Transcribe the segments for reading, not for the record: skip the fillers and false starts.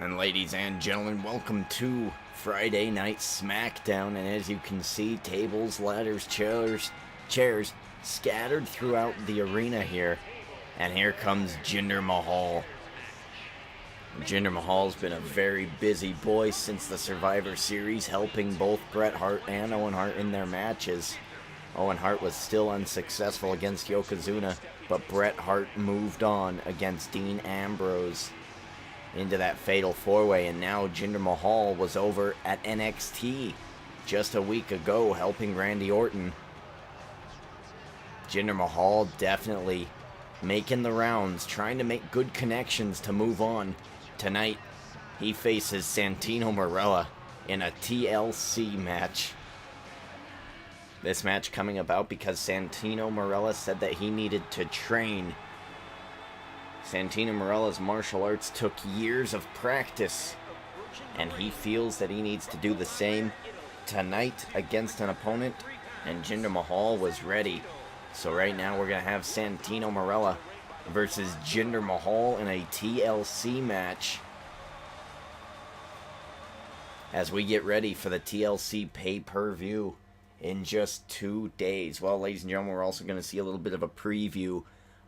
And ladies and gentlemen, welcome to Friday Night Smackdown. And as you can see, tables, ladders, chairs scattered throughout the arena here. And here comes Jinder Mahal. Jinder Mahal's been a very busy boy since the Survivor Series, helping both Bret Hart and Owen Hart in their matches. Owen Hart was still unsuccessful against Yokozuna, but Bret Hart moved on against Dean Ambrose into that fatal four-way, and now Jinder Mahal was over at NXT just a week ago helping Randy Orton. Jinder Mahal definitely making the rounds, trying to make good connections to move on. Tonight, he faces Santino Marella in a TLC match. This match coming about because Santino Marella said that he needed to train. Santino Marella's martial arts took years of practice, and he feels that he needs to do the same tonight against an opponent, and Jinder Mahal was ready. So right now we're going to have Santino Marella versus Jinder Mahal in a TLC match as we get ready for the TLC pay-per-view in just 2 days. Well, ladies and gentlemen, we're also going to see a little bit of a preview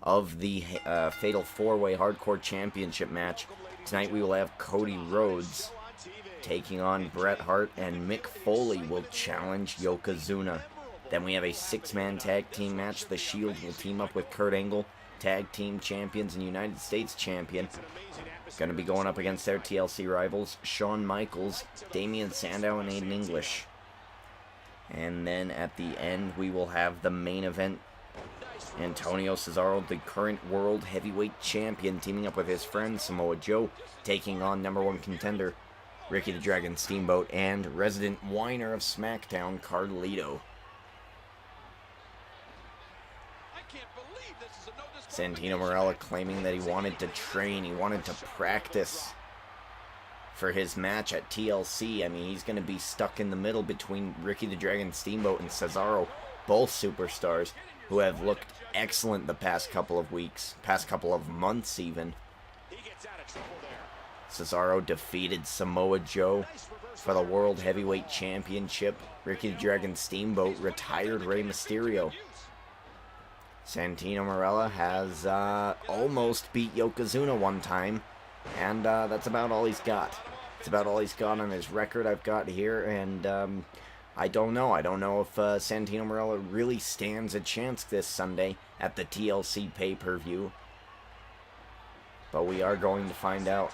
of the Fatal 4-Way Hardcore Championship match. Tonight we will have Cody Rhodes taking on Bret Hart, and Mick Foley will challenge Yokozuna. Then we have a 6-man tag team match. The Shield will team up with Kurt Angle, tag team champions and United States champion. Going to be going up against their TLC rivals, Shawn Michaels, Damian Sandow, and Aiden English. And then at the end we will have the main event. Antonio Cesaro, the current World Heavyweight Champion, teaming up with his friend Samoa Joe, taking on #1 contender Ricky the Dragon Steamboat and resident whiner of SmackDown, Carlito. Santino Marella claiming that he wanted to train, he wanted to practice for his match at TLC. I mean, he's going to be stuck in the middle between Ricky the Dragon Steamboat and Cesaro, both superstars who have looked excellent the past couple of weeks, past couple of months even. Cesaro defeated Samoa Joe for the World Heavyweight Championship. Ricky the Dragon Steamboat retired Rey Mysterio. Santino Marella has almost beat Yokozuna one time, and that's about all he's got. It's about all he's got on his record I've got here, and I don't know. I don't know if Santino Marella really stands a chance this Sunday at the TLC pay-per-view, but we are going to find out.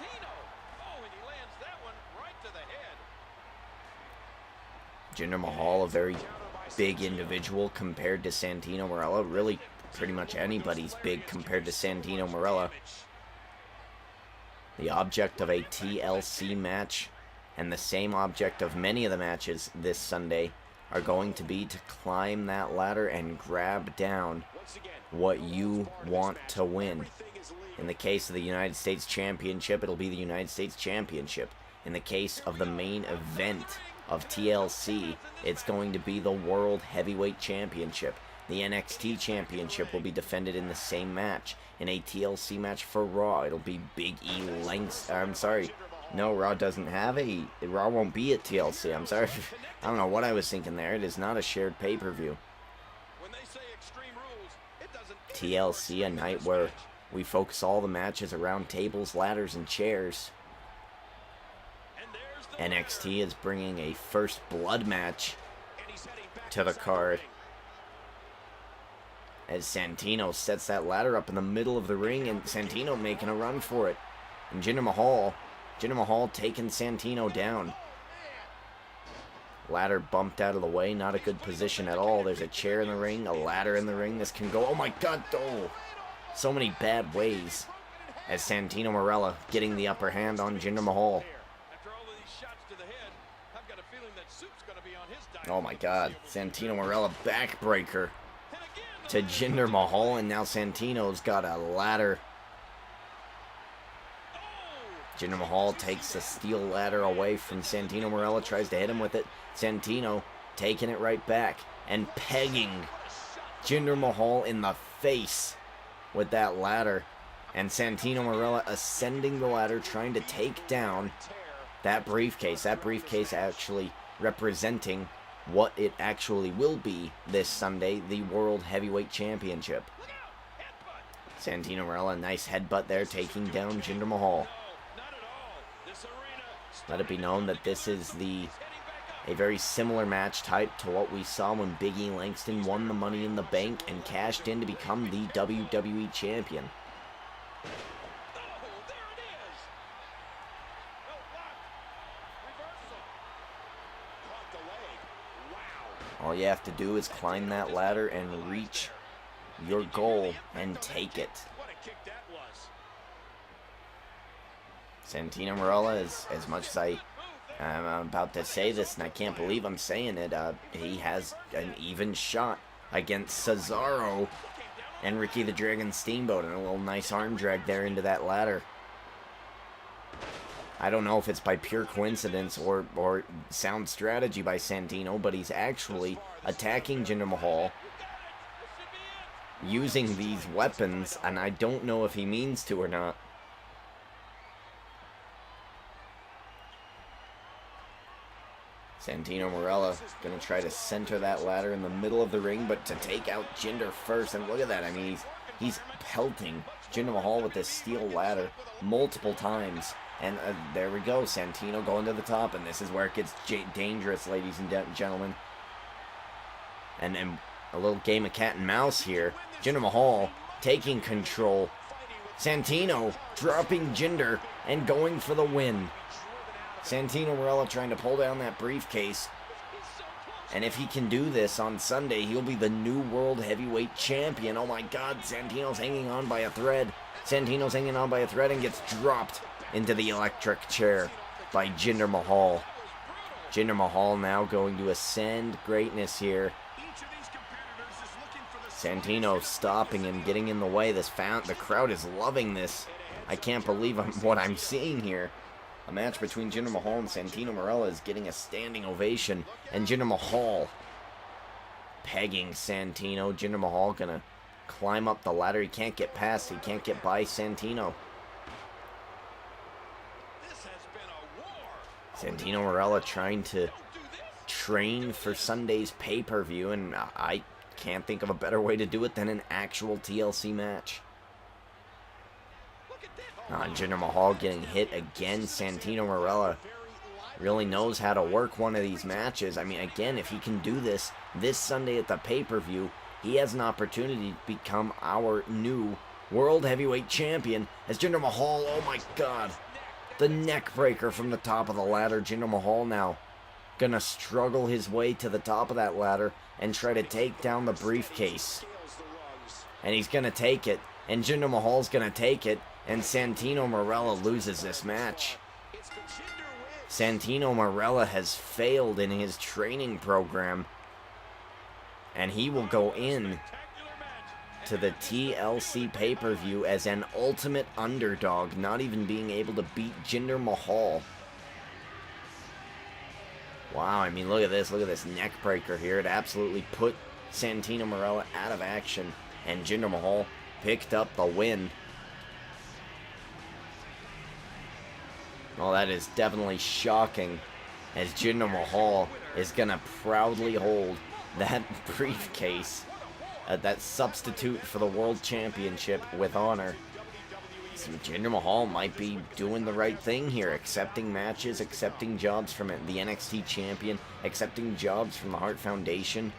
Jinder Mahal, a very big individual compared to Santino Marella. Really, pretty much anybody's big compared to Santino Marella. The object of a TLC match, and the same object of many of the matches this Sunday, are going to be to climb that ladder and grab down what you want to win. In the case of the United States Championship, it'll be the United States Championship. In the case of the main event of TLC, it's going to be the World Heavyweight Championship. The NXT Championship will be defended in the same match. In a TLC match for Raw, it'll be Big E I'm sorry. No, Raw doesn't have a... Raw won't be at TLC. I'm sorry. I don't know what I was thinking there. It is not a shared pay-per-view. TLC, a night where we focus all the matches around tables, ladders, and chairs. NXT is bringing a first blood match to the card, as Santino sets that ladder up in the middle of the ring, and Santino making a run for it. And Jinder Mahal taking Santino down. Ladder bumped out of the way, not a good position at all. There's a chair in the ring, a ladder in the ring. This can go, oh my god, oh, so many bad ways. As Santino Marella getting the upper hand on Jinder Mahal. Oh my god, Santino Marella backbreaker to Jinder Mahal, and now Santino's got a ladder. Jinder Mahal takes the steel ladder away from Santino Marella, tries to hit him with it. Santino taking it right back and pegging Jinder Mahal in the face with that ladder. And Santino Marella ascending the ladder, trying to take down that briefcase. That briefcase actually representing what it actually will be this Sunday, the World Heavyweight Championship. Santino Marella, nice headbutt there, taking down Jinder Mahal. Let it be known that this is a very similar match type to what we saw when Big E Langston won the Money in the Bank and cashed in to become the WWE Champion. All you have to do is climb that ladder and reach your goal and take it. Santino Marella, as much as I'm about to say this, and I can't believe I'm saying it, he has an even shot against Cesaro and Ricky the Dragon Steamboat, and a little nice arm drag there into that ladder. I don't know if it's by pure coincidence or sound strategy by Santino, but he's actually attacking Jinder Mahal using these weapons, and I don't know if he means to or not. Santino Marella going to try to center that ladder in the middle of the ring, but to take out Jinder first. And look at that. I mean, he's pelting Jinder Mahal with this steel ladder multiple times. And there we go. Santino going to the top. And this is where it gets dangerous, ladies and gentlemen. And a little game of cat and mouse here. Jinder Mahal taking control. Santino dropping Jinder and going for the win. Santino Marella trying to pull down that briefcase. And if he can do this on Sunday, he'll be the new World Heavyweight Champion. Oh my God, Santino's hanging on by a thread. Santino's hanging on by a thread and gets dropped into the electric chair by Jinder Mahal. Jinder Mahal now going to ascend greatness here. Santino stopping and getting in the way. The crowd is loving this. I can't believe what I'm seeing here. A match between Jinder Mahal and Santino Marella is getting a standing ovation. And Jinder Mahal pegging Santino. Jinder Mahal gonna climb up the ladder. He can't get past. He can't get by Santino. Santino Marella trying to train for Sunday's pay-per-view, and I can't think of a better way to do it than an actual TLC match. Jinder Mahal getting hit again. Santino Marella really knows how to work one of these matches. I mean, again, if he can do this Sunday at the pay-per-view, he has an opportunity to become our new World Heavyweight Champion. As Jinder Mahal, oh my God, the neck breaker from the top of the ladder. Jinder Mahal now gonna struggle his way to the top of that ladder and try to take down the briefcase. And he's gonna take it. And Jinder Mahal's gonna take it. And Santino Marella loses this match. Santino Marella has failed in his training program. And he will go in to the TLC pay-per-view as an ultimate underdog, not even being able to beat Jinder Mahal. Wow, I mean, look at this neck breaker here. It absolutely put Santino Marella out of action, and Jinder Mahal picked up the win. Well, that is definitely shocking, as Jinder Mahal is going to proudly hold that briefcase, that substitute for the World Championship, with honor. So Jinder Mahal might be doing the right thing here, accepting matches, accepting jobs from the NXT Champion, accepting jobs from the Hart Foundation.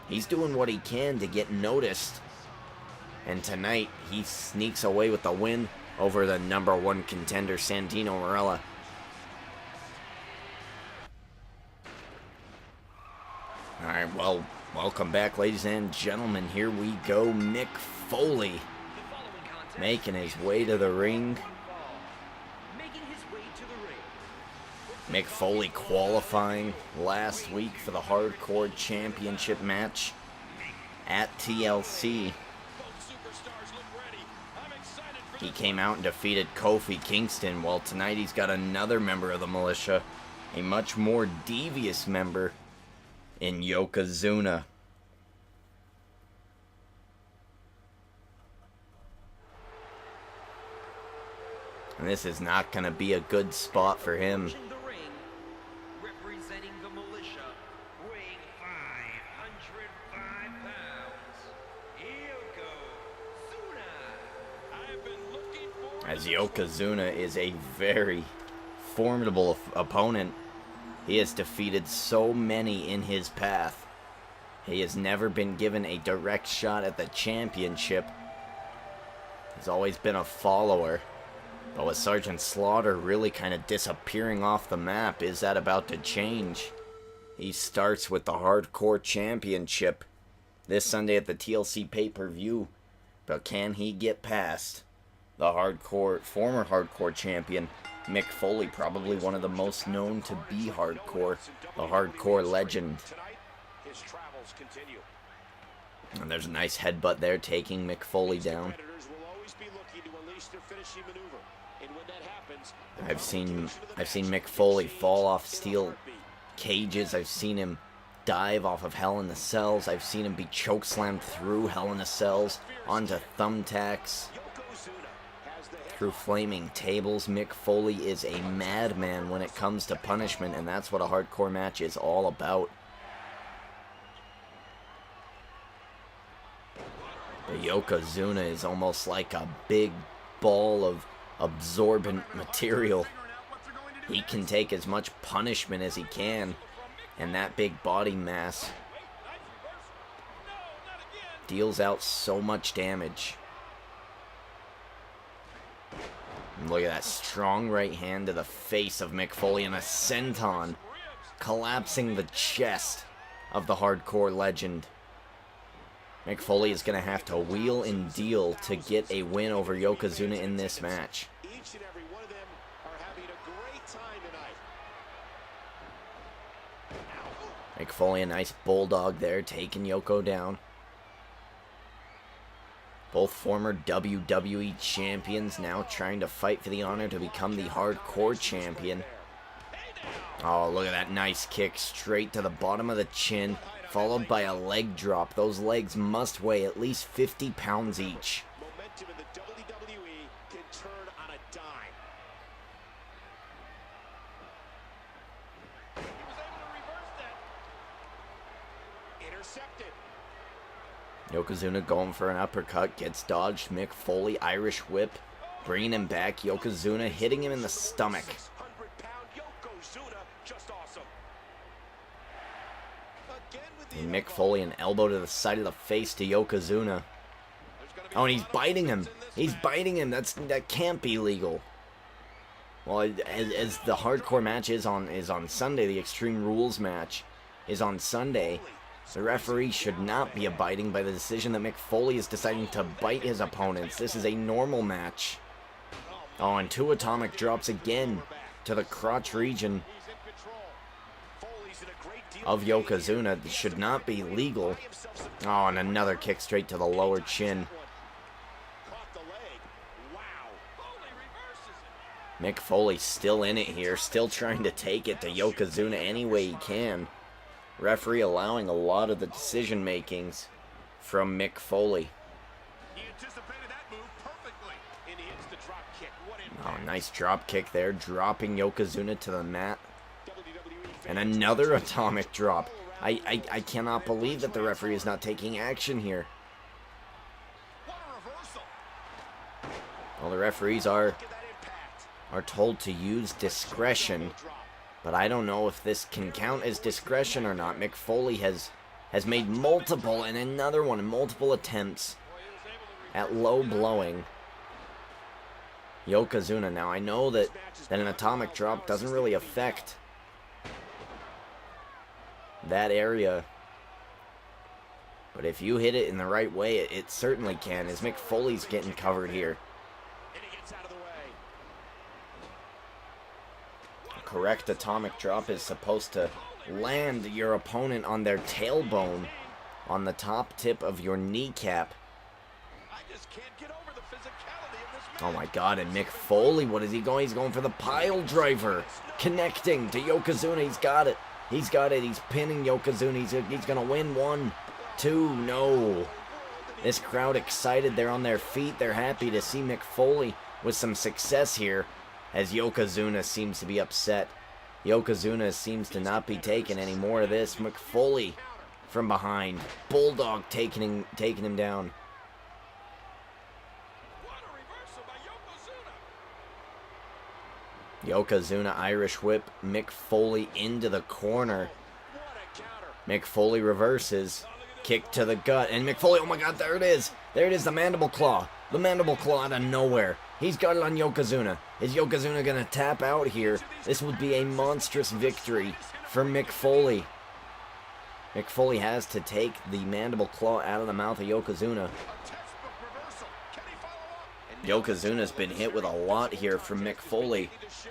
He's doing what he can to get noticed. And tonight, he sneaks away with the win over the #1 contender, Santino Marella. Alright, well, welcome back, ladies and gentlemen. Here we go. Mick Foley making his way to the ring. Mick Foley qualifying last week for the Hardcore Championship match at TLC. He came out and defeated Kofi Kingston. Well, tonight he's got another member of the militia, a much more devious member in Yokozuna. And this is not going to be a good spot for him. As Yokozuna is a very formidable opponent. He has defeated so many in his path. He has never been given a direct shot at the championship. He's always been a follower. But with Sergeant Slaughter really kind of disappearing off the map, is that about to change? He starts with the Hardcore Championship this Sunday at the TLC pay-per-view. But can he get past the former Hardcore Champion, Mick Foley, probably one of the most known to be hardcore, the Hardcore legend. And there's a nice headbutt there, taking Mick Foley down. I've seen Mick Foley fall off steel cages. I've seen him dive off of Hell in the Cells. I've seen him be chokeslammed through Hell in the Cells onto thumbtacks, through flaming tables. Mick Foley is a madman when it comes to punishment, and that's what a hardcore match is all about. The Yokozuna is almost like a big ball of absorbent material. He can take as much punishment as he can, and that big body mass deals out so much damage. And look at that strong right hand to the face of Mick Foley, and a senton collapsing the chest of the hardcore legend. Mick Foley is going to have to wheel and deal to get a win over Yokozuna in this match. Each and every one of them are having a great time tonight. Mick Foley, a nice bulldog there, taking Yoko down. Both former WWE champions now trying to fight for the honor to become the hardcore champion. Oh, look at that nice kick straight to the bottom of the chin, followed by a leg drop. Those legs must weigh at least 50 pounds each. Momentum in the WWE can turn on a dime. He was able to reverse that. Intercepted. Yokozuna going for an uppercut, gets dodged. Mick Foley, Irish whip, bringing him back. Yokozuna hitting him in the stomach. 600-pound Yokozuna, just awesome. And Mick Foley, an elbow to the side of the face to Yokozuna. Oh, and he's biting him. He's biting him. That can't be legal. Well, as the hardcore match is on Sunday, the Extreme Rules match is on Sunday. The referee should not be abiding by the decision that Mick Foley is deciding to bite his opponents. This is a normal match. Oh, and two atomic drops again to the crotch region of Yokozuna. This should not be legal. Oh, and another kick straight to the lower chin. Mick Foley still in it here, still trying to take it to Yokozuna any way he can. Referee allowing a lot of the decision makings from Mick Foley. Oh, nice drop kick there, dropping Yokozuna to the mat. And another atomic drop. I cannot believe that the referee is not taking action here. Well, the referees are told to use discretion, but I don't know if this can count as discretion or not. Mick Foley has made multiple attempts at low blowing Yokozuna. Now, I know that an atomic drop doesn't really affect that area, but if you hit it in the right way, it certainly can, as Mick Foley's getting covered here. Correct atomic drop is supposed to land your opponent on their tailbone, on the top tip of your kneecap. Oh my god, and Mick Foley, what is he going? He's going for the pile driver, connecting to Yokozuna. He's got it. He's got it. He's pinning Yokozuna. He's going to win 1, 2, no. This crowd excited. They're on their feet. They're happy to see Mick Foley with some success here, as Yokozuna seems to be upset. Yokozuna seems to not be taking any more of this. Mick Foley from behind. Bulldog taking him down. Yokozuna Irish whip. Mick Foley into the corner. Mick Foley reverses. Kick to the gut. And Mick Foley, oh my god, there it is. There it is, the mandible claw. The mandible claw out of nowhere. He's got it on Yokozuna. Is Yokozuna going to tap out here? This would be a monstrous victory for Mick Foley. Mick Foley has to take the mandible claw out of the mouth of Yokozuna. Yokozuna's been hit with a lot here from Mick Foley.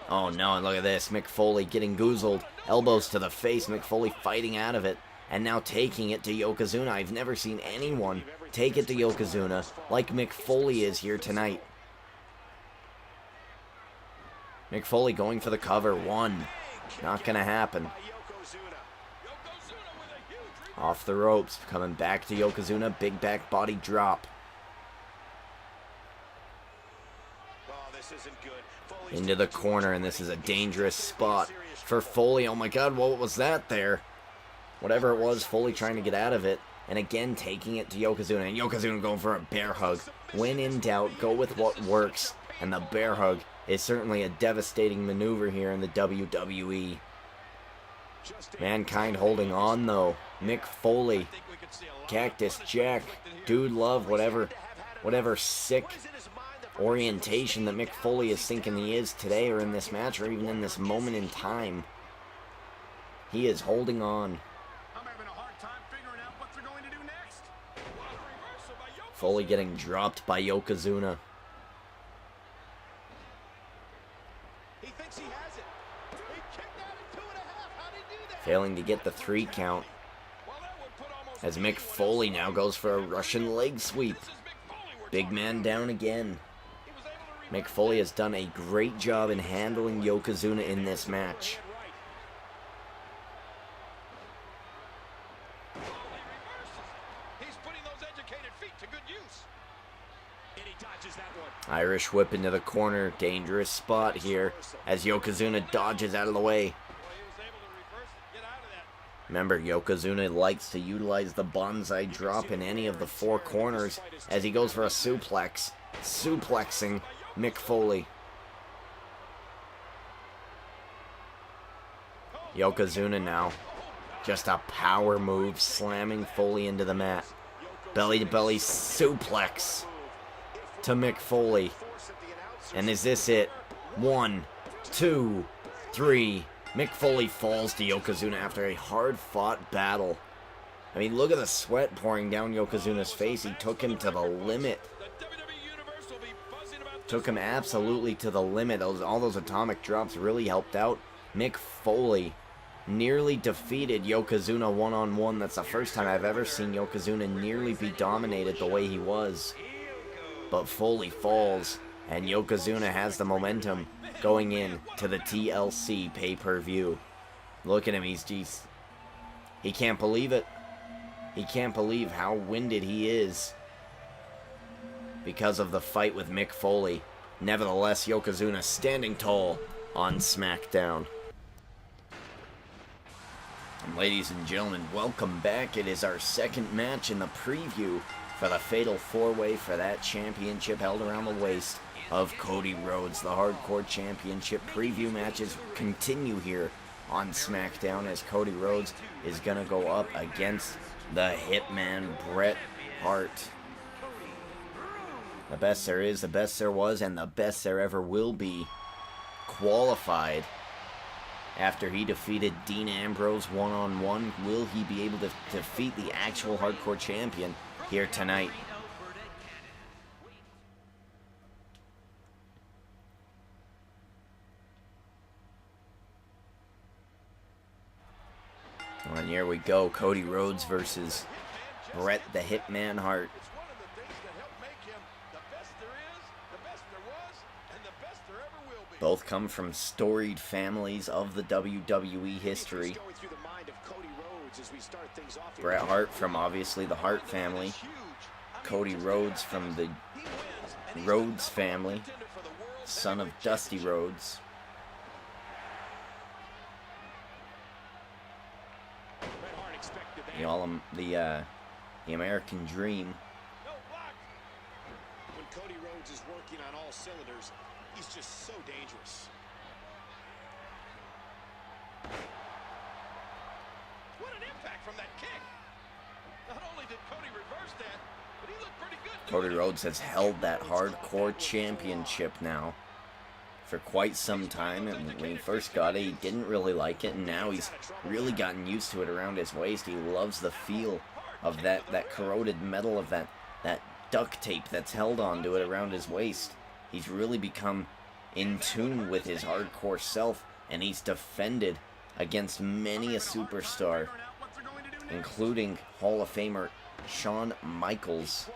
Oh no, and look at this. Mick Foley getting goozled. Elbows to the face. Mick Foley fighting out of it. And now taking it to Yokozuna. I've never seen anyone take it to Yokozuna like Mick Foley is here tonight. Mick Foley going for the cover. One. Not going to happen. Off the ropes. Coming back to Yokozuna. Big back body drop. Into the corner, and this is a dangerous spot for Foley. Oh my god, what was that there? Whatever it was, Foley trying to get out of it. And again, taking it to Yokozuna. And Yokozuna going for a bear hug. When in doubt, go with what works. And the bear hug is certainly a devastating maneuver here in the WWE. Mankind holding on, though. Mick Foley. Cactus Jack. Dude Love, whatever sick orientation that Mick Foley is thinking he is today or in this match or even in this moment in time. He is holding on. Foley getting dropped by Yokozuna. Failing to get the 3 count. As Mick Foley now goes for a Russian leg sweep. Big man down again. Mick Foley has done a great job in handling Yokozuna in this match. Irish whip into the corner. Dangerous spot here as Yokozuna dodges out of the way. Remember, Yokozuna likes to utilize the bonsai drop in any of the 4 corners as he goes for a suplex. Suplexing Mick Foley. Yokozuna now. Just a power move, slamming Foley into the mat. Belly to belly suplex to Mick Foley. And is this it? 1, 2, 3. Mick Foley falls to Yokozuna after a hard-fought battle. I mean, look at the sweat pouring down Yokozuna's face. He took him to the limit. Took him absolutely to the limit. All those atomic drops really helped out. Mick Foley nearly defeated Yokozuna one-on-one. That's the first time I've ever seen Yokozuna nearly be dominated the way he was. But Foley falls, and Yokozuna has the momentum going in to the TLC pay-per-view. Look at him, he can't believe it. He can't believe how winded he is because of the fight with Mick Foley. Nevertheless, Yokozuna standing tall on Smackdown. And ladies and gentlemen, welcome back. It is our second match in the preview for the Fatal 4-Way for that championship held around the waist of Cody Rhodes. The Hardcore Championship preview matches continue here on SmackDown as Cody Rhodes is going to go up against the Hitman Bret Hart. The best there is, the best there was, and the best there ever will be qualified after he defeated Dean Ambrose one-on-one. Will he be able to defeat the actual Hardcore Champion here tonight? And here we go, Cody Rhodes versus Bret the Hitman Hart. Both come from storied families of the WWE history. Bret Hart from obviously the Hart family. Cody Rhodes from the Rhodes family. son of Dusty Rhodes. The American Dream. When Cody Rhodes is working on all cylinders, he's just so dangerous. What an impact from that kick. Not only did Cody reverse that, but he looked pretty good. Cody Rhodes has held that hardcore championship now for quite some time, and when he first got it, he didn't really like it, and now he's really gotten used to it around his waist. He loves the feel of that corroded metal, of that duct tape that's held onto it around his waist. He's really become in tune with his hardcore self, and he's defended against many a superstar, including Hall of Famer Shawn Michaels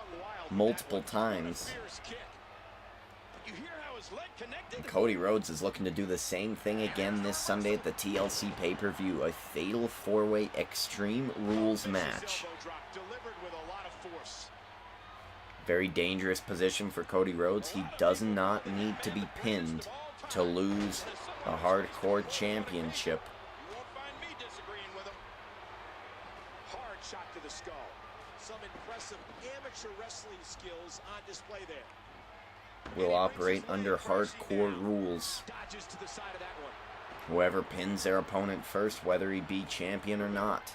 multiple times. And Cody Rhodes is looking to do the same thing again this Sunday at the TLC pay-per-view, a Fatal 4-Way Extreme Rules match. Very dangerous position for Cody Rhodes. He does not need to be pinned to lose the Hardcore Championship. Hard shot to the skull. Some impressive amateur wrestling skills on display there. Will operate under hardcore rules. Whoever pins their opponent first, whether he be champion or not,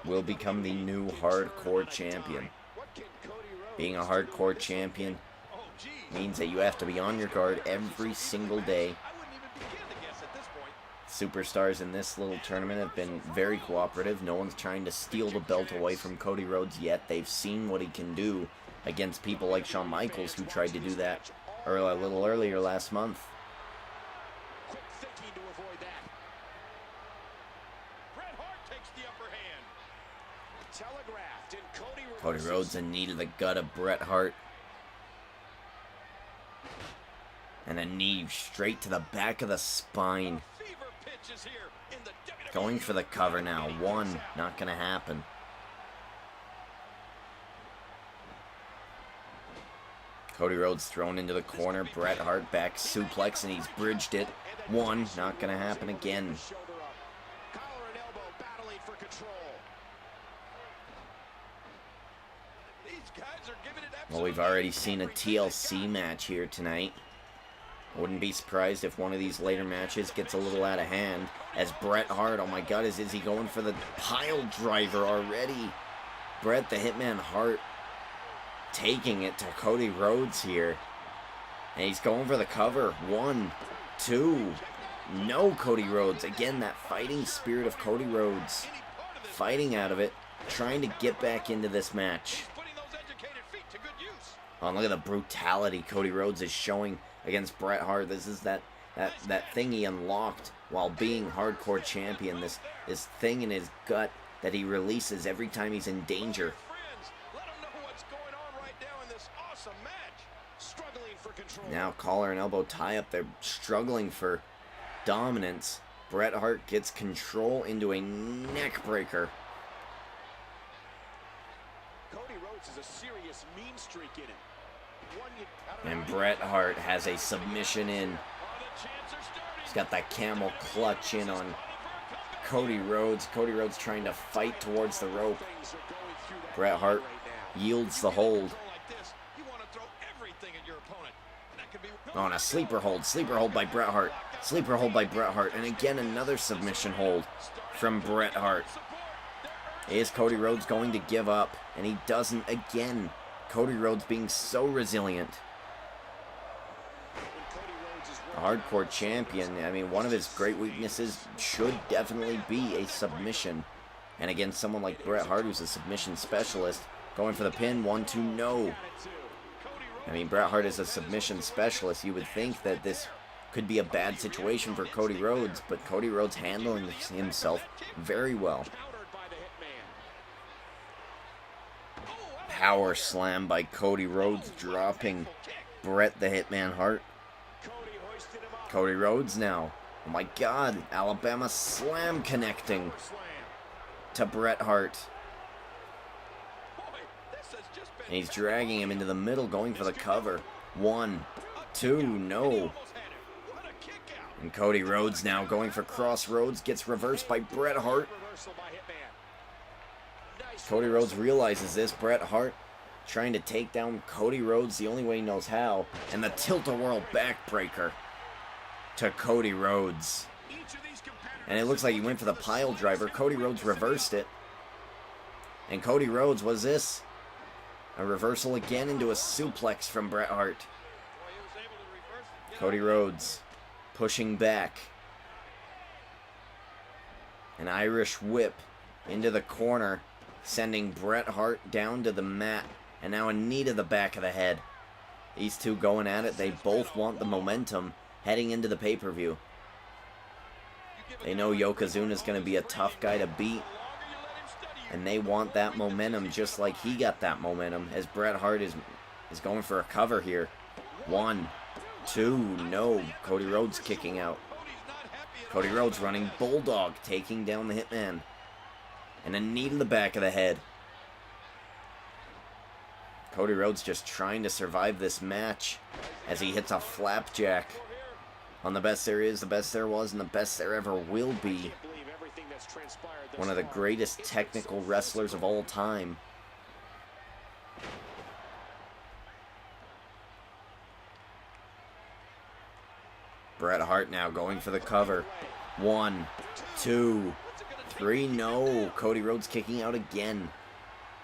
will become the new hardcore champion. Being a hardcore champion means that you have to be on your guard every single day. Superstars in this little tournament have been very cooperative. No one's trying to steal the belt away from Cody Rhodes yet. They've seen what he can do against people like Shawn Michaels, who tried to do that a little earlier last month. Quick thinking to avoid that. Bret Hart takes the upper hand. Telegraphed, and Cody Rhodes in need of the gut of Bret Hart. And a knee straight to the back of the spine. Going for the cover now. One, not gonna happen. Cody Rhodes thrown into the corner. Bret Hart back suplex, and he's bridged it. One, not gonna happen again. Well, we've already seen a TLC match here tonight. Wouldn't be surprised if one of these later matches gets a little out of hand, as Bret Hart, oh my god, is he going for the pile driver already? Bret the Hitman Hart taking it to Cody Rhodes here. And he's going for the cover. One, two. No, Cody Rhodes. Again, that fighting spirit of Cody Rhodes. Fighting out of it, trying to get back into this match. Oh, look at the brutality Cody Rhodes is showing against Bret Hart. This is that thing he unlocked while being hardcore champion. This thing in his gut that he releases every time he's in danger. Now collar and elbow tie up. They're struggling for dominance. Bret Hart gets control into a neck breaker. Cody Rhodes has a serious mean streak in him. And Bret Hart has a submission in. He's got that camel clutch in on Cody Rhodes. Cody Rhodes trying to fight towards the rope. Bret Hart yields the hold. Oh, and a sleeper hold. Sleeper hold by Bret Hart. Sleeper hold by Bret Hart. And again, another submission hold from Bret Hart. Is Cody Rhodes going to give up? And he doesn't again. Cody Rhodes being so resilient. A hardcore champion, I mean, one of his great weaknesses should definitely be a submission. And again, someone like Bret Hart, who's a submission specialist, going for the pin. 1, 2, no. I mean, Bret Hart is a submission specialist. You would think that this could be a bad situation for Cody Rhodes, but Cody Rhodes handling himself very well. Power slam by Cody Rhodes, dropping Bret the Hitman Hart. Cody Rhodes now. Oh my god, Alabama slam connecting to Bret Hart. And he's dragging him into the middle, going for the cover. 1, 2, no. And Cody Rhodes now going for crossroads, gets reversed by Bret Hart. Cody Rhodes realizes this. Bret Hart trying to take down Cody Rhodes the only way he knows how. And the tilt-a-whirl backbreaker to Cody Rhodes. And it looks like he went for the pile driver. Cody Rhodes reversed it. And Cody Rhodes, was this? A reversal again into a suplex from Bret Hart. Cody Rhodes pushing back. An Irish whip into the corner, sending Bret Hart down to the mat. And now a knee to the back of the head. These two going at it. They both want the momentum heading into the pay-per-view. They know Yokozuna is going to be a tough guy to beat. And they want that momentum just like he got that momentum, as Bret Hart is going for a cover here. 1, 2, no. Cody Rhodes kicking out. Cody Rhodes running Bulldog, taking down the Hitman. And a knee to the back of the head. Cody Rhodes just trying to survive this match as he hits a flapjack on the best there is, the best there was, and the best there ever will be. One of the greatest technical wrestlers of all time. Bret Hart now going for the cover. 1, 2, 3, no. Cody Rhodes kicking out again.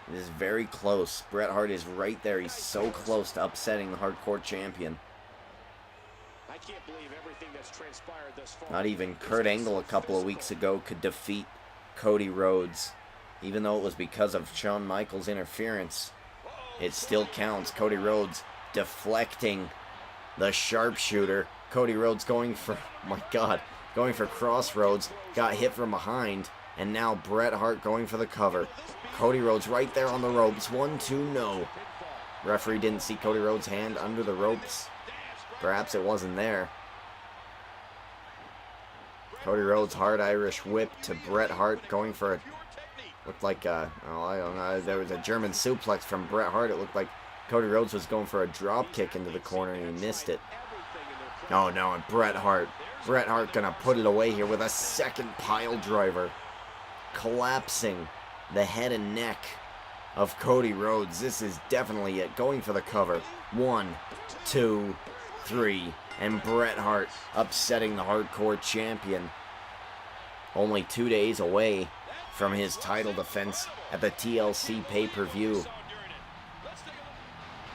It is very close. Bret Hart is right there. He's so close to upsetting the Hardcore Champion. I can't believe everything that's transpired thus far. Not even Kurt Angle a couple of weeks ago could defeat Cody Rhodes. Even though it was because of Shawn Michaels' interference, it still counts. Cody Rhodes deflecting the sharpshooter. Cody Rhodes going for, oh my God, going for crossroads. Got hit from behind. And now Bret Hart going for the cover. Cody Rhodes right there on the ropes. 1, 2, no. Referee didn't see Cody Rhodes' hand under the ropes. Perhaps it wasn't there. Cody Rhodes hard Irish whip to Bret Hart, going for a, looked like a, oh, I don't know, there was a German suplex from Bret Hart. It looked like Cody Rhodes was going for a drop kick into the corner and he missed it. Oh no, and Bret Hart gonna put it away here with a second pile driver, collapsing the head and neck of Cody Rhodes. This is definitely it, going for the cover. 1, 2, 3, and Bret Hart upsetting the Hardcore Champion. Only 2 days away from his title defense at the TLC pay-per-view.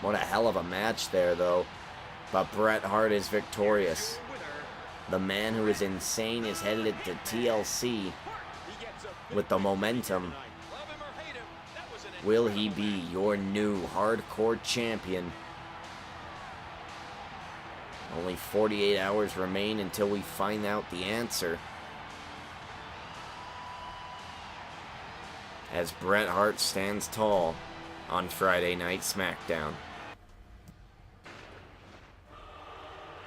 What a hell of a match there, though. But Bret Hart is victorious. The man who is insane is headed to TLC with the momentum. Will he be your new Hardcore Champion? Only 48 hours remain until we find out the answer. As Bret Hart stands tall on Friday Night Smackdown.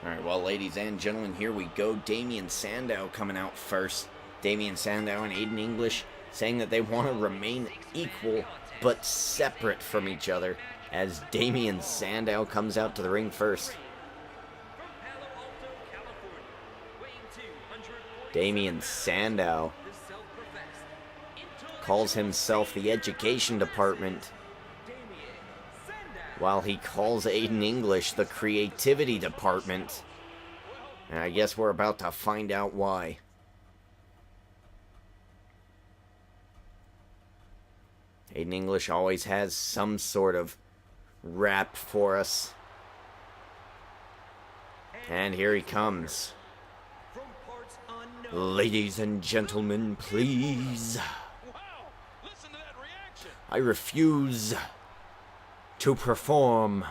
Alright, well, ladies and gentlemen, here we go. Damien Sandow coming out first. Damien Sandow and Aiden English saying that they want to remain equal but separate from each other, as Damien Sandow comes out to the ring first. Damien Sandow calls himself the education department, while he calls Aiden English the creativity department. And I guess we're about to find out why. Aiden English always has some sort of rap for us. And here he comes. Ladies and gentlemen, please. I refuse to perform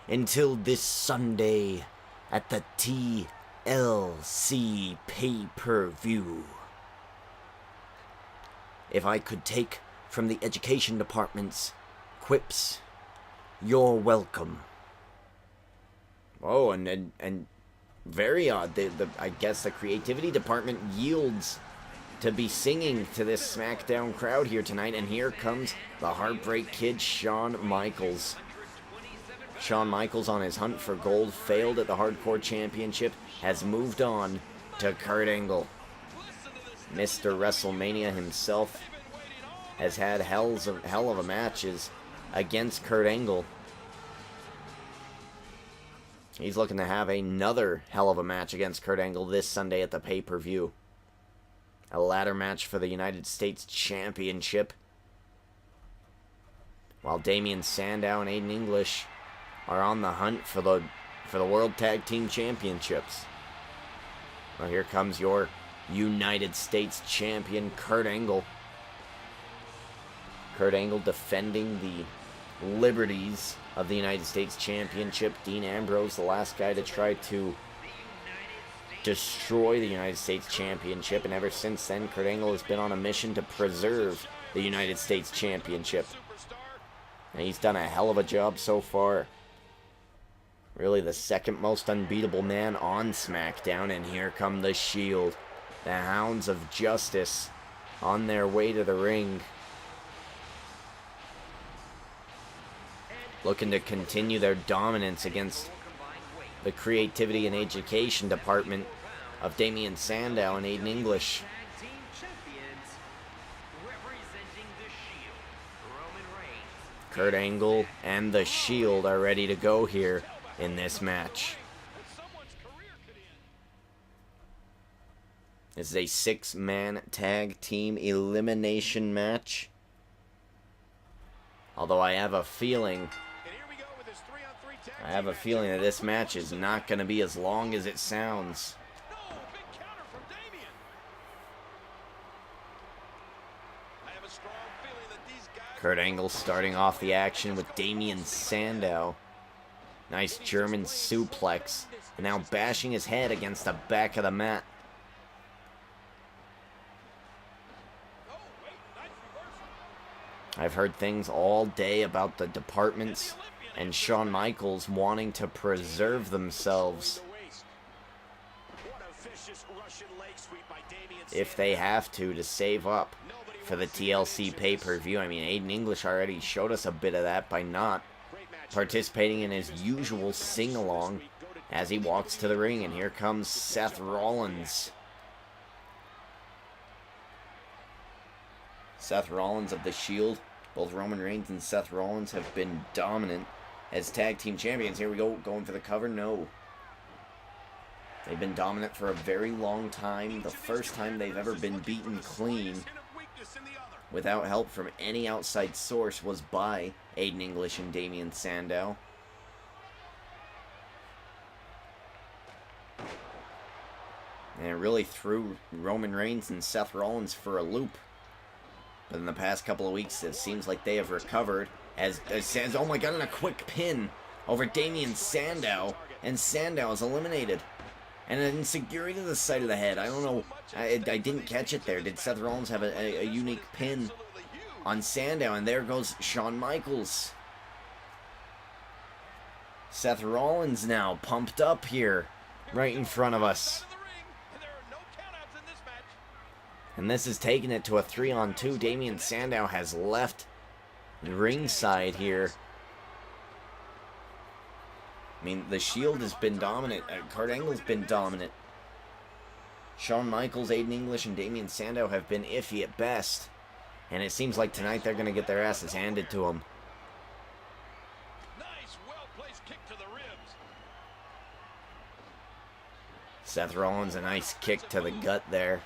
until this Sunday at the TLC pay-per-view. If I could take from the education department's quips, you're welcome. Oh, and very odd. I guess the creativity department yields to be singing to this SmackDown crowd here tonight, and here comes the Heartbreak Kid, Shawn Michaels. Shawn Michaels, on his hunt for gold, failed at the Hardcore Championship, has moved on to Kurt Angle. Mr. WrestleMania himself has had hell of a matches against Kurt Angle. He's looking to have another hell of a match against Kurt Angle this Sunday at the pay-per-view. A ladder match for the United States Championship. While Damien Sandow and Aiden English are on the hunt for the World Tag Team Championships. Well, here comes your United States Champion, Kurt Angle. Kurt Angle defending the liberties of the United States Championship. Dean Ambrose, the last guy to try to destroy the United States Championship, and ever since then, Kurt Angle has been on a mission to preserve the United States Championship. And he's done a hell of a job so far. Really the second most unbeatable man on SmackDown, and here come the Shield. The Hounds of Justice on their way to the ring. Looking to continue their dominance against the creativity and education department of Damien Sandow and Aiden English. Kurt Angle and the Shield are ready to go here in this match. This is a 6-man tag team elimination match. Although I have a feeling that this match is not going to be as long as it sounds. Kurt Angle starting off the action with Damien Sandow. Nice German suplex. And now bashing his head against the back of the mat. I've heard things all day about the departments and Shawn Michaels wanting to preserve themselves if they have to save up for the TLC pay-per-view. I mean, Aiden English already showed us a bit of that by not participating in his usual sing-along as he walks to the ring. And here comes Seth Rollins. Seth Rollins of the Shield. Both Roman Reigns and Seth Rollins have been dominant as tag team champions. Here we go, going for the cover. No. They've been dominant for a very long time. The first time they've ever been beaten clean without help from any outside source was by Aiden English and Damien Sandow. And it really threw Roman Reigns and Seth Rollins for a loop. But in the past couple of weeks, it seems like they have recovered. As oh my god, and a quick pin over Damien Sandow. And Sandow is eliminated. And an insecurity to the side of the head. I don't know. I didn't catch it there. Did Seth Rollins have a unique pin on Sandow? And there goes Shawn Michaels. Seth Rollins now pumped up here, right in front of us. And this is taking it to a 3-on-2. Damien Sandow has left ringside here. I mean, the Shield has been dominant. Kurt Angle's been dominant. Shawn Michaels, Aiden English, and Damien Sandow have been iffy at best. And it seems like tonight they're going to get their asses handed to them. Nice, well-placed kick to the ribs. Seth Rollins, a nice kick to the gut there.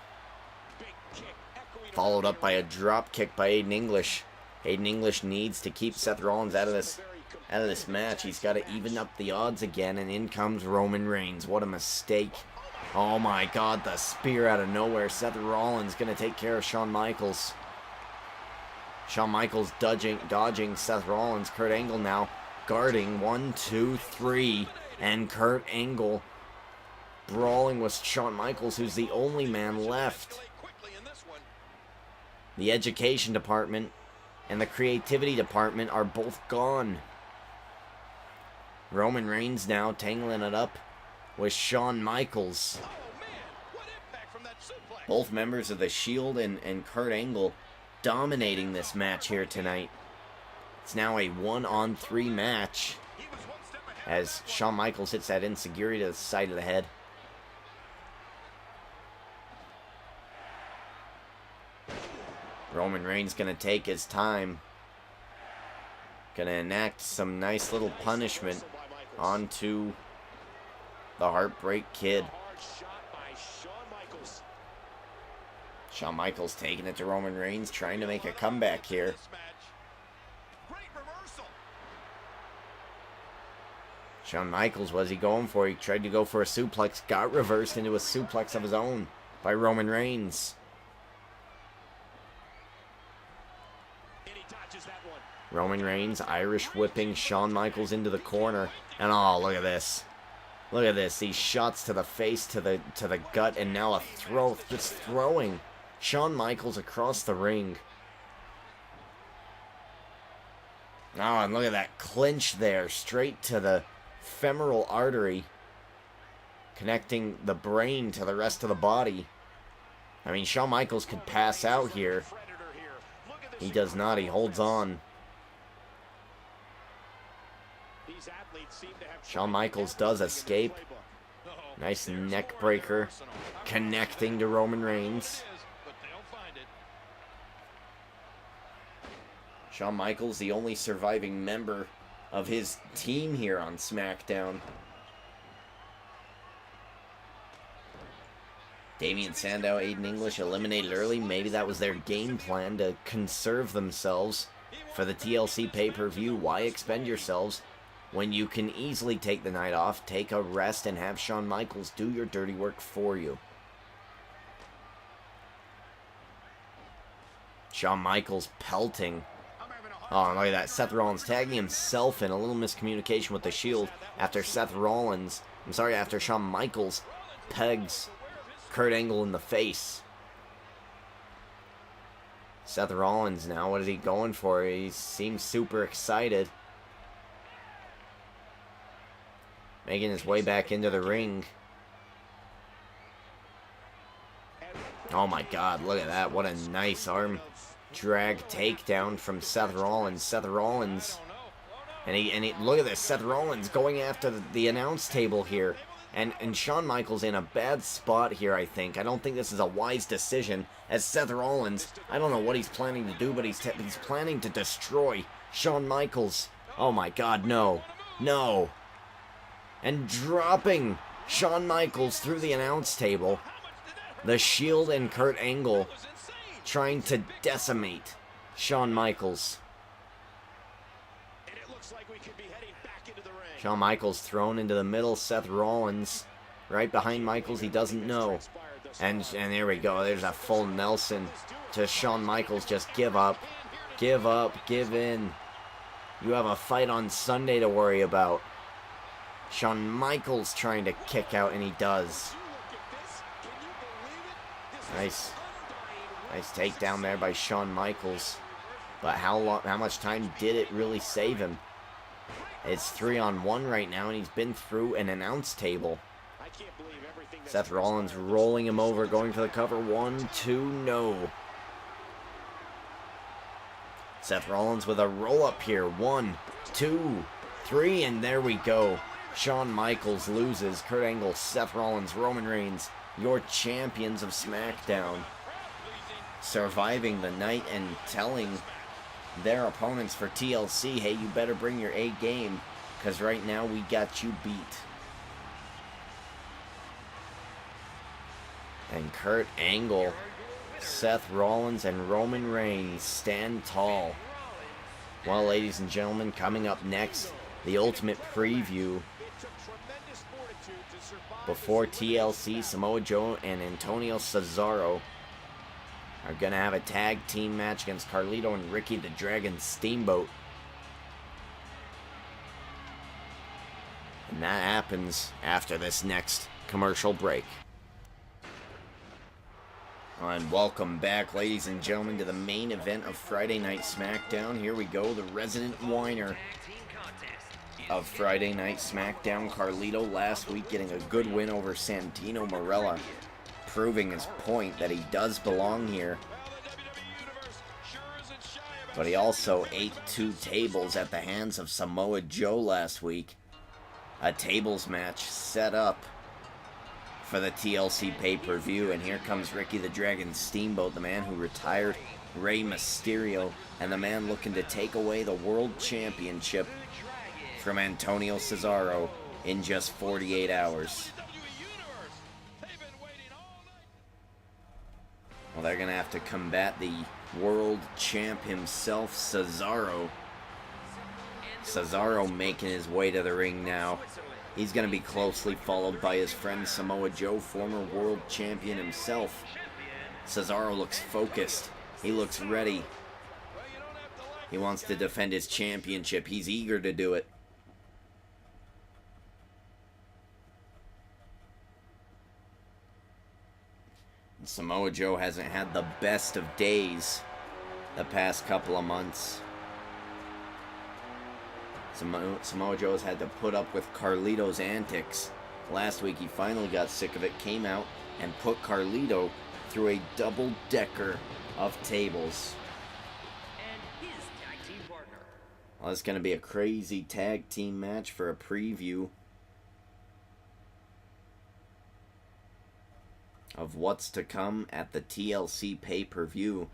Followed up by a drop kick by Aiden English. Aiden English needs to keep Seth Rollins out of this match. He's got to even up the odds again, and in comes Roman Reigns. What a mistake. Oh my god, the spear out of nowhere. Seth Rollins going to take care of Shawn Michaels. Shawn Michaels dodging Seth Rollins. Kurt Angle now guarding. 1, 2, 3. And Kurt Angle brawling with Shawn Michaels, who's the only man left. The education department and the creativity department are both gone. Roman Reigns now tangling it up with Shawn Michaels. Both members of the Shield and Kurt Angle dominating this match here tonight. It's now a 1-on-3 match. as Shawn Michaels hits that enziguri to the side of the head. Roman Reigns going to take his time. Going to enact some nice little punishment onto the Heartbreak Kid. Shawn Michaels taking it to Roman Reigns, trying to make a comeback here. Shawn Michaels, what is he going for? He tried to go for a suplex, got reversed into a suplex of his own by Roman Reigns. Roman Reigns Irish whipping Shawn Michaels into the corner. And oh, look at this. Look at this. These shots to the face, to the gut, and now a throw, just throwing Shawn Michaels across the ring. Oh, and look at that clinch there, straight to the femoral artery, connecting the brain to the rest of the body. I mean, Shawn Michaels could pass out here. He does not. He holds on. Shawn Michaels does escape. Nice neck breaker, connecting to Roman Reigns. Shawn Michaels, the only surviving member of his team here on SmackDown. Damien Sandow, Aiden English eliminated early. Maybe that was their game plan to conserve themselves for the TLC pay-per-view. Why expend yourselves when you can easily take the night off, take a rest, and have Shawn Michaels do your dirty work for you? Shawn Michaels pelting. Oh, look at that. Seth Rollins tagging himself in. A little miscommunication with the Shield after after Shawn Michaels pegs Kurt Angle in the face. Seth Rollins now, what is he going for? He seems super excited. Making his way back into the ring. Oh my God, look at that. What a nice arm drag takedown from Seth Rollins. Seth Rollins. And he look at this. Seth Rollins going after the announce table here. And Shawn Michaels in a bad spot here, I think. I don't think this is a wise decision. As Seth Rollins, I don't know what he's planning to do, but he's planning to destroy Shawn Michaels. Oh my God, no. No. And dropping Shawn Michaels through the announce table. The Shield and Kurt Angle trying to decimate Shawn Michaels. Shawn Michaels thrown into the middle. Seth Rollins right behind Michaels. He doesn't know. And there we go. There's a full Nelson to Shawn Michaels. Just give up. Give up. Give in. You have a fight on Sunday to worry about. Shawn Michaels trying to kick out, and he does. Nice takedown there by Shawn Michaels. But how much time did it really save him? It's 3-on-1 right now, and he's been through an announce table. Seth Rollins rolling him over, going for the cover. 1, 2, no. Seth Rollins with a roll-up here. 1, 2, 3, and there we go. Shawn Michaels loses. Kurt Angle, Seth Rollins, Roman Reigns, your champions of SmackDown, surviving the night and telling their opponents for TLC, hey, you better bring your A game, because right now we got you beat. And Kurt Angle, Seth Rollins, and Roman Reigns stand tall. Well, ladies and gentlemen, coming up next, the ultimate preview. Before TLC, Samoa Joe and Antonio Cesaro are going to have a tag team match against Carlito and Ricky the Dragon Steamboat. And that happens after this next commercial break. And welcome back, ladies and gentlemen, to the main event of Friday Night SmackDown. Here we go, the resident whiner of Friday Night SmackDown, Carlito, last week getting a good win over Santino Marella, proving his point that he does belong here. But he also ate 2 tables at the hands of Samoa Joe last week. a tables match set up for the TLC pay-per-view. And here comes Ricky the Dragon Steamboat, the man who retired Rey Mysterio, and the man looking to take away the World Championship from Antonio Cesaro in just 48 hours. Well, they're going to have to combat the world champ himself, Cesaro. Cesaro making his way to the ring now. He's going to be closely followed by his friend Samoa Joe, former world champion himself. Cesaro looks focused. He looks ready. He wants to defend his championship. He's eager to do it. Samoa Joe hasn't had the best of days the past couple of months. Samoa Joe has had to put up with Carlito's antics. Last week he finally got sick of it, came out and put Carlito through a double-decker of tables. And his tag team partner. Well, it's going to be a crazy tag team match for a preview of what's to come at the TLC pay-per-view.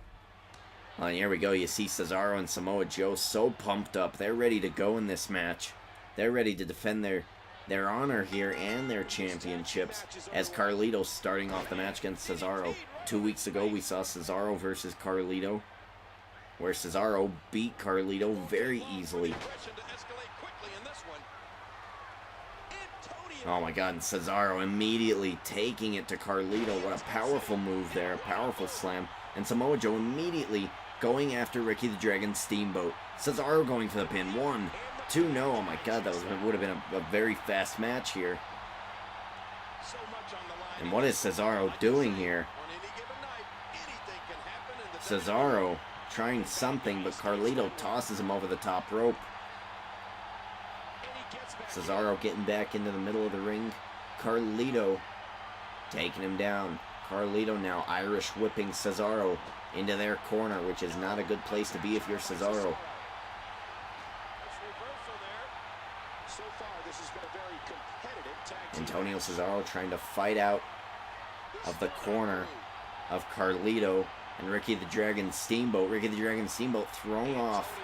Well, and here we go. You see Cesaro and Samoa Joe so pumped up. They're ready to go in this match. They're ready to defend their honor here and their championships, as Carlito's starting off the match against Cesaro. 2 weeks ago, we saw Cesaro versus Carlito, where Cesaro beat Carlito very easily. Oh my god, and Cesaro immediately taking it to Carlito. What a powerful move there, a powerful slam. And Samoa Joe immediately going after Ricky the Dragon Steamboat. Cesaro going for the pin. 1, 2, no. Oh my god, that would have been a very fast match here. And what is Cesaro doing here? Cesaro trying something, but Carlito tosses him over the top rope. Cesaro getting back into the middle of the ring. Carlito taking him down. Carlito now Irish whipping Cesaro into their corner, which is not a good place to be if you're Cesaro. Antonio Cesaro trying to fight out of the corner of Carlito and Ricky the Dragon Steamboat. Ricky the Dragon Steamboat thrown off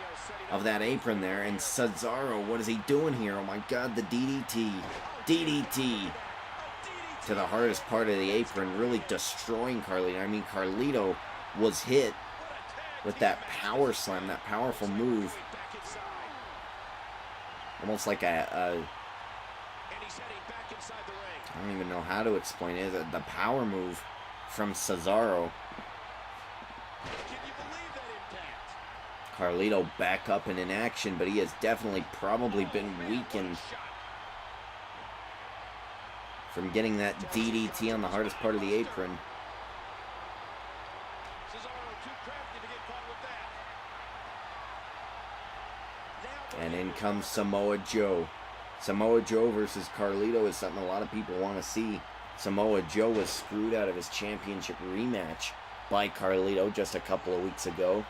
of that apron there, and Cesaro, what is he doing here? Oh my god, the DDT. DDT to the hardest part of the apron, really destroying Carlito. I mean, Carlito was hit with that power slam, that powerful move. Almost like I don't even know how to explain it. The power move from Cesaro. Carlito back up and in action, but he has definitely probably been weakened from getting that DDT on the hardest part of the apron. And in comes Samoa Joe. Samoa Joe versus Carlito is something a lot of people want to see. Samoa Joe was screwed out of his championship rematch by Carlito just a couple of weeks ago.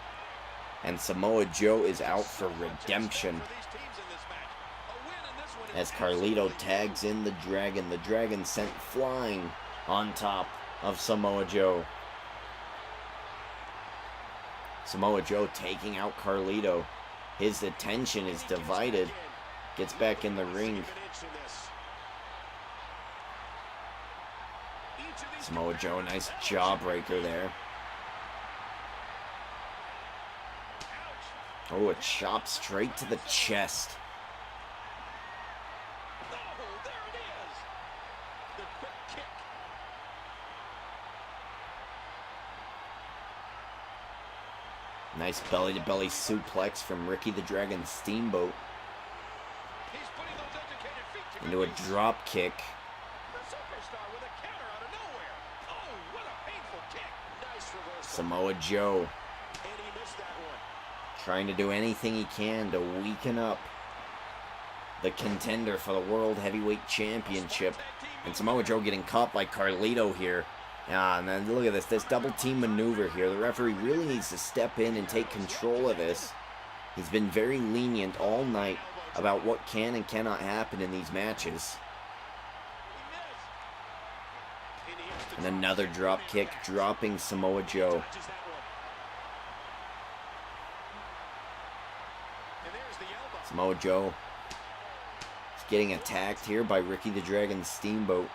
And Samoa Joe is out for redemption, as Carlito tags in the Dragon. The Dragon sent flying on top of Samoa Joe. Samoa Joe taking out Carlito. His attention is divided. Gets back in the ring. Samoa Joe, nice jawbreaker there. Oh, a chop straight to the chest. Nice belly-to-belly suplex from Ricky the Dragon Steamboat into a drop kick. Samoa Joe trying to do anything he can to weaken up the contender for the World Heavyweight Championship. And Samoa Joe getting caught by Carlito here. And then look at this double team maneuver here. The referee really needs to step in and take control of this. He's been very lenient all night about what can and cannot happen in these matches. And another drop kick, dropping Samoa Joe. Samoa Joe is getting attacked here by Ricky the Dragon Steamboat.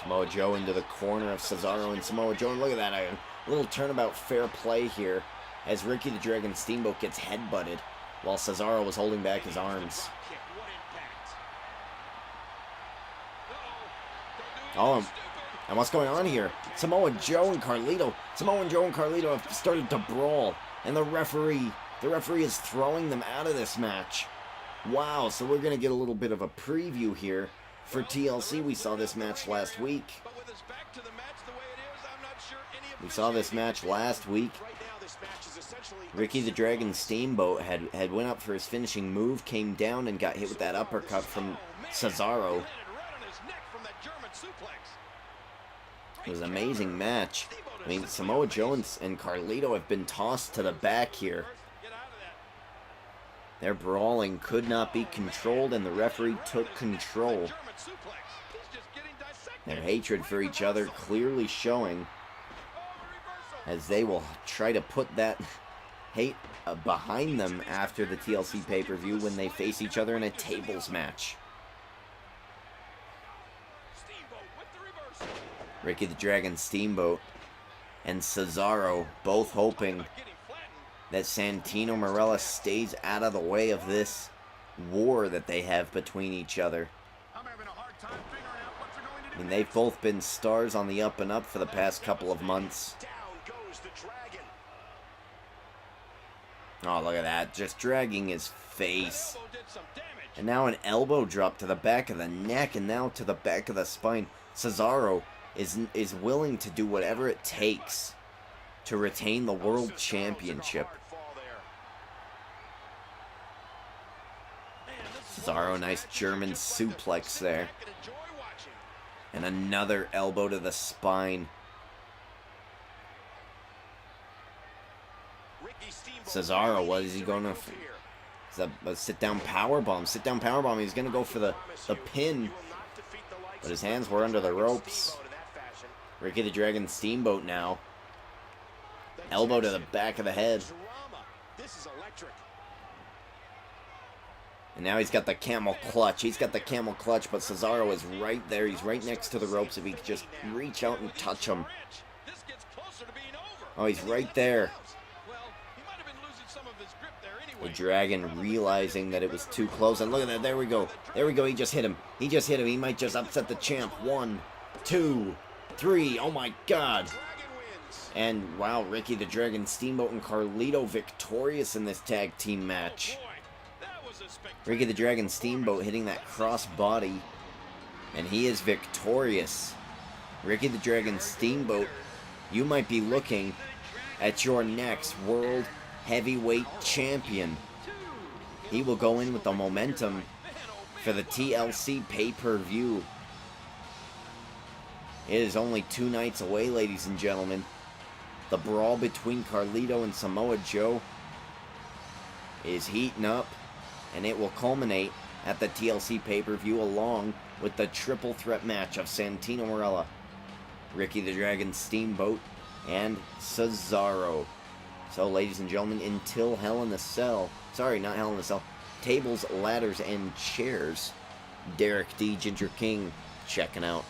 Samoa Joe into the corner of Cesaro and Samoa Joe. And look at that, a little turnabout fair play here as Ricky the Dragon Steamboat gets headbutted while Cesaro was holding back his arms. Oh, and what's going on here? Samoa Joe and Carlito. Samoa Joe and Carlito have started to brawl, and the referee is throwing them out of this match. Wow, so we're going to get a little bit of a preview here for TLC. We saw this match last week. Ricky the Dragon Steamboat had went up for his finishing move, came down and got hit with that uppercut from Cesaro. It was an amazing match. I mean, Samoa Joe and Carlito have been tossed to the back here. Their brawling could not be controlled, and the referee took control. Their hatred for each other clearly showing, as they will try to put that hate behind them after the TLC pay-per-view when they face each other in a tables match. Ricky the Dragon Steamboat and Cesaro both hoping that Santino Marella stays out of the way of this war that they have between each other. I mean, they've both been stars on the up and up for the past couple of months. Oh, look at that. Just dragging his face. And now an elbow drop to the back of the neck and now to the back of the spine. Cesaro is willing to do whatever it takes to retain the World Championship. Cesaro, nice German suplex there. And another elbow to the spine. Cesaro, what is he going to... Is that a sit-down powerbomb? Sit-down powerbomb. He's going to go for the pin. But his hands were under the ropes. Ricky the Dragon Steamboat now. Elbow to the back of the head. And now he's got the camel clutch. He's got the camel clutch, but Cesaro is right there. He's right next to the ropes. If he could just reach out and touch him. Oh, he's right there. The Dragon realizing that it was too close. And look at that. There we go. There we go. He just hit him. He just hit him. He might just upset the champ. 1, 2, 3. Oh, my God. And, wow, Ricky the Dragon Steamboat and Carlito victorious in this tag team match. Ricky the Dragon Steamboat hitting that cross body. And he is victorious. Ricky the Dragon Steamboat, you might be looking at your next World Heavyweight Champion. He will go in with the momentum for the TLC pay-per-view. It is only 2 nights away, ladies and gentlemen. The brawl between Carlito and Samoa Joe is heating up, and it will culminate at the TLC pay-per-view along with the triple threat match of Santino Marella, Ricky the Dragon Steamboat, and Cesaro. So, ladies and gentlemen, until Hell in a Cell, sorry, not Hell in a Cell, Tables, Ladders, and Chairs, Derek D. Ginger King checking out.